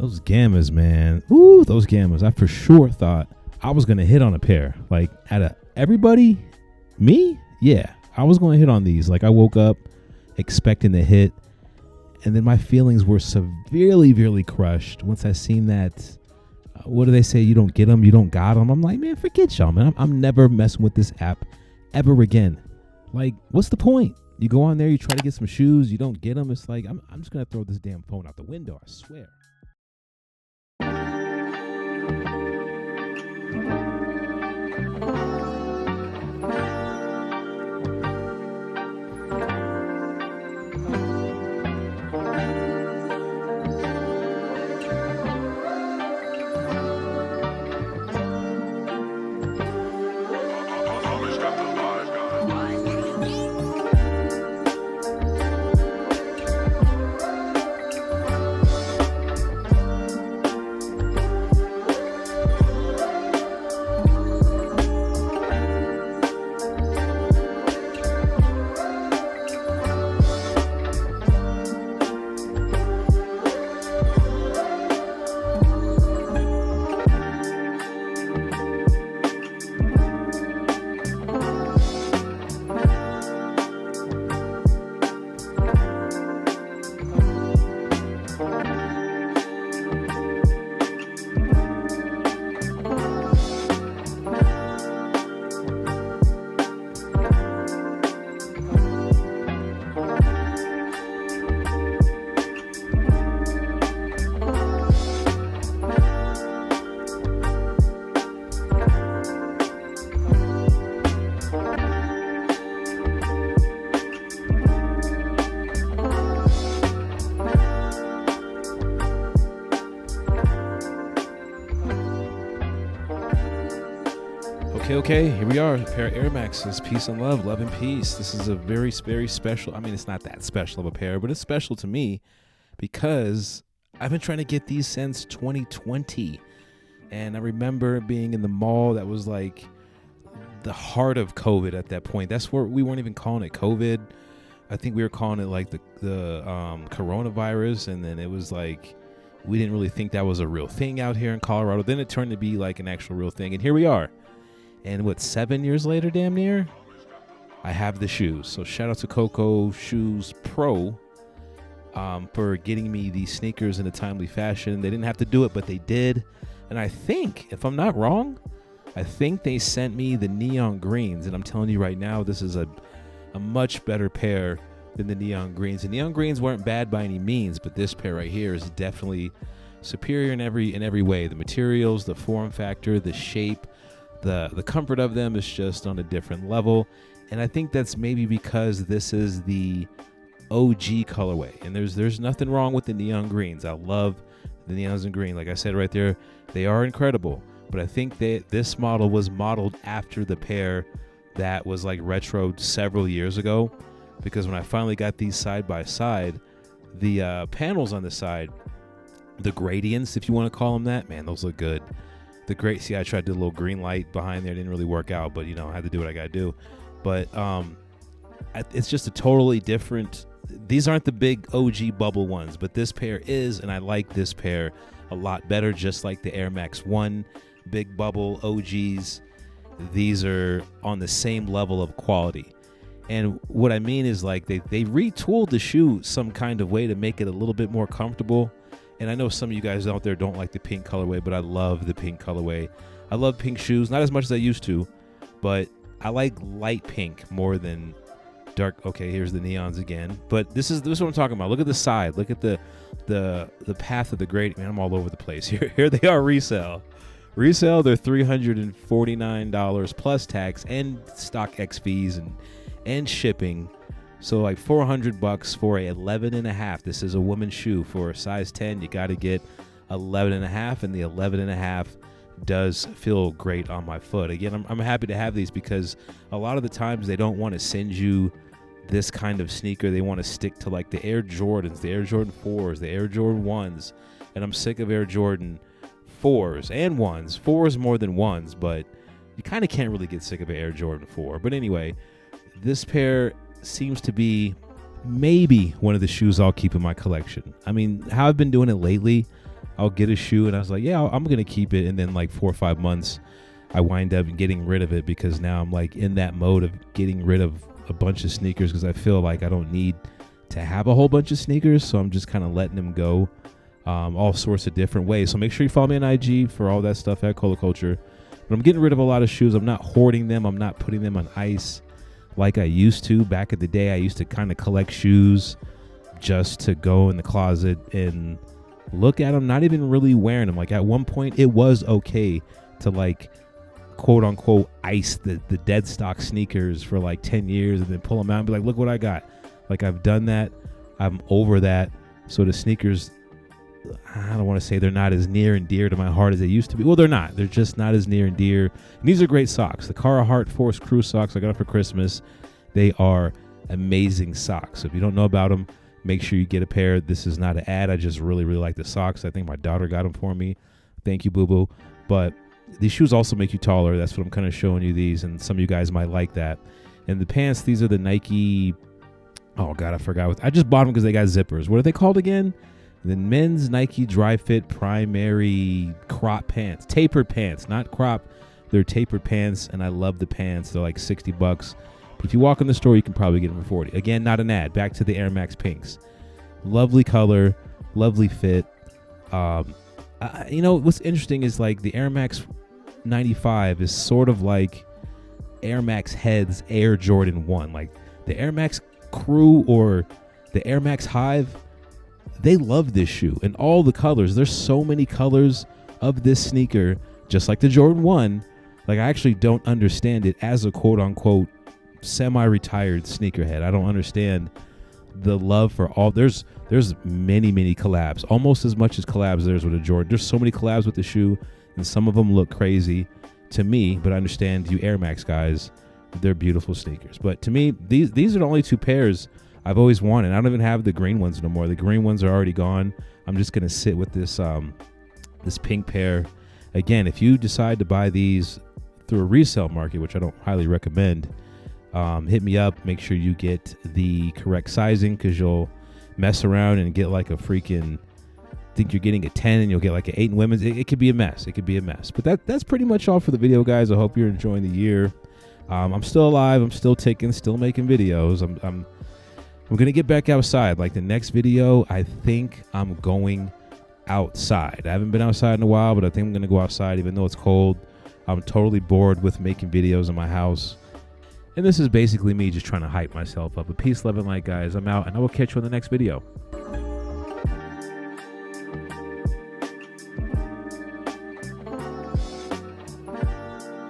Those Gammas, man. Ooh, those Gammas. I for sure thought I was going to hit on a pair. Like, out of everybody, me? Yeah, I was going to hit on these. Like, I woke up expecting to hit, and then my feelings were severely crushed once I seen that. What do they say? You don't get them, you don't got them. I'm like, man, forget y'all, man. I'm never messing with this app ever again. Like, what's the point? You go on there, you try to get some shoes, you don't get them. It's like, I'm just going to throw this damn phone out the window, I swear. Okay, here we are, a pair of Air Maxes, peace and love and peace. This is a very special, I mean, it's not that special of a pair, but it's special to me because I've been trying to get these since 2020. And I remember being in the mall that was like the heart of COVID at that point. That's where we weren't even calling it COVID. I think we were calling it like the coronavirus. And then it was like, we didn't really think that was a real thing out here in Colorado. Then it turned to be like an actual real thing. And here we are. And 7 years later, damn near, I have the shoes. So shout out to Coco Shoes Pro for getting me these sneakers in a timely fashion. They didn't have to do it, but they did. And I think, if I'm not wrong, I think they sent me the neon greens. And I'm telling you right now, this is a much better pair than the neon greens. The neon greens weren't bad by any means, but this pair right here is definitely superior in every way. The materials, the form factor, the shape. The comfort of them is just on a different level. And I think that's maybe because this is the OG colorway. And there's nothing wrong with the neon greens. I love the neons and green. Like I said right there, they are incredible. But I think that this model was modeled after the pair that was like retro several years ago. Because when I finally got these side by side, the panels on the side, the gradients, if you want to call them that, man, those look good. See, I tried to do a little green light behind there. It didn't really work out, but, I had to do what I got to do. But it's just a totally different. These aren't the big OG bubble ones, but this pair is, and I like this pair a lot better, just like the Air Max 1 big bubble OGs. These are on the same level of quality. And what I mean is, like, they retooled the shoe some kind of way to make it a little bit more comfortable. And I know some of you guys out there don't like the pink colorway, but I love the pink colorway. I love pink shoes, not as much as I used to, but I like light pink more than dark. Okay, here's the neons again. But this is what I'm talking about. Look at the side. Look at the path of the gradient. Man, I'm all over the place. Here they are, resale. Resale, they're $349 plus tax and stock X fees and shipping. So like $400 for a 11.5. This is a woman's shoe. For a size 10, you got to get 11.5, and the 11.5 does feel great on my foot. Again, I'm happy to have these because a lot of the times they don't want to send you this kind of sneaker. They want to stick to like the Air Jordans, the Air Jordan 4s, the Air Jordan 1s, and I'm sick of Air Jordan 4s and 1s. 4s more than 1s, but you kind of can't really get sick of an Air Jordan 4. But anyway, this pair seems to be maybe one of the shoes I'll keep in my collection. I mean, how I've been doing it lately, I'll get a shoe and I was like, yeah, I'm going to keep it. And then like 4 or 5 months, I wind up getting rid of it because now I'm like in that mode of getting rid of a bunch of sneakers because I feel like I don't need to have a whole bunch of sneakers. So I'm just kind of letting them go all sorts of different ways. So make sure you follow me on IG for all that stuff at Color Culture. But I'm getting rid of a lot of shoes. I'm not hoarding them. I'm not putting them on ice like I used to. Back in the day, I used to kind of collect shoes just to go in the closet and look at them, not even really wearing them. Like at one point, it was okay to like quote unquote ice the dead stock sneakers for like 10 years and then pull them out and be like, look what I got. Like I've done that. I'm over that. So the sneakers, I don't want to say they're not as near and dear to my heart as they used to be. Well, they're not. They're just not as near and dear. And these are great socks. The Carhartt Force Crew socks I got for Christmas. They are amazing socks. So if you don't know about them, make sure you get a pair. This is not an ad. I just really, really like the socks. I think my daughter got them for me. Thank you, boo-boo. But these shoes also make you taller. That's what I'm kind of showing you these. And some of you guys might like that. And the pants, these are the Nike. Oh, God, I forgot. I just bought them because they got zippers. What are they called again? The men's Nike Dry Fit Primary Crop Pants. Tapered pants, not crop. They're tapered pants, and I love the pants. They're like $60. But if you walk in the store, you can probably get them for 40. Again, not an ad. Back to the Air Max Pinks. Lovely color, lovely fit. You know, what's interesting is like the Air Max 95 is sort of like Air Max Head's Air Jordan 1. Like the Air Max Crew or the Air Max Hive, they love this shoe in all the colors. There's so many colors of this sneaker, just like the Jordan 1. Like I actually don't understand it as a quote unquote semi-retired sneakerhead. I don't understand the love for all. There's many collabs, almost as much as collabs there's with a Jordan. There's so many collabs with the shoe, and some of them look crazy to me, but I understand you Air Max guys, they're beautiful sneakers. But to me, these are the only two pairs I've always wanted. I don't even have the green ones no more. The green ones are already gone. I'm just gonna sit with this this pink pair. Again, if you decide to buy these through a resale market, which I don't highly recommend, hit me up. Make sure you get the correct sizing because you'll mess around and get like a freaking, think you're getting a 10 and you'll get like an 8 in women's. It could be a mess. It could be a mess. But that's pretty much all for the video, guys. I hope you're enjoying the year. I'm still alive. I'm still ticking, still making videos. I'm going to get back outside. Like the next video, I think I'm going outside. I haven't been outside in a while, but I think I'm going to go outside even though it's cold. I'm totally bored with making videos in my house. And this is basically me just trying to hype myself up. But peace, love, and light, guys. I'm out, and I will catch you in the next video.